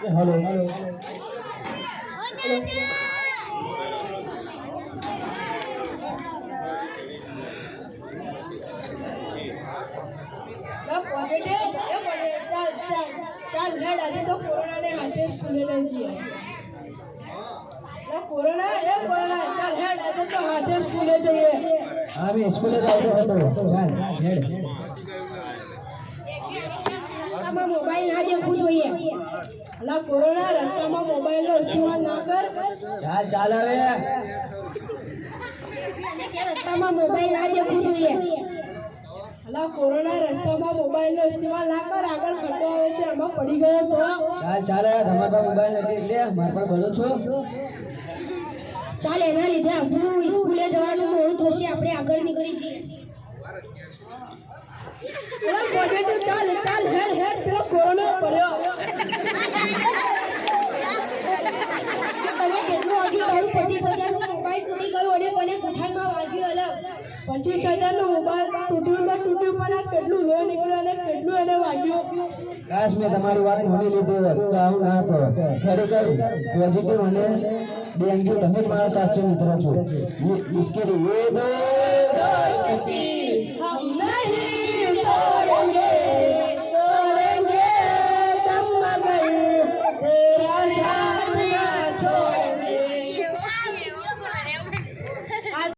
hello ચાલ હેડ આજે તો કોરોનાને હાથે સ્કૂલે લઈ જઈએ કોરોના ચાલ હેડ આજે તો હાથે સ્કૂલે જઈએ हाँ मैं स्कूल जाऊँ तो चल हेड આમાં મોબાઈલ ના દેખવું જોઈએ અલા કોરોના રસ્તામાં મોબાઈલનો ઇસ્તેમાલ ના કર ચાલ ચાલ હવે રસ્તામાં મોબાઈલ ના દેખવું જોઈએ અલા કોરોના રસ્તામાં મોબાઈલનો ઇસ્તેમાલ ના કર આગળ ખડો આવે છે આમાં પડી ગયો તો ચાલ ચાલ તમારા મોબાઈલ નથી એટલે મારે પણ ભરું છું ચાલ એના લીધે આપણું સ્કૂલે જવાનું મોડું થશે આપણે આગળ નીકળી જઈએ ચાલ ચાલ હેડ હેડ પેલો કોરોના પડ્યો તને કેટલું વાગ્યું તારું 25,000નું મોબાઈલ તૂટી ગયું અને તને કુઠારમાં વાગ્યું અલગ 25,000નું મોબાઈલ તૂટ્યું પણ આ કેટલું લોહી નીકળ્યું અને કેટલું એને વાગ્યું કાશ મેં તમારી વાત માની લીધી હોત તો આવું ના થત ખરેખર પોઝિટિવ અને ડેન્ગ્યુ તમે જ મારા સાચો મિત્ર છો इसके लिए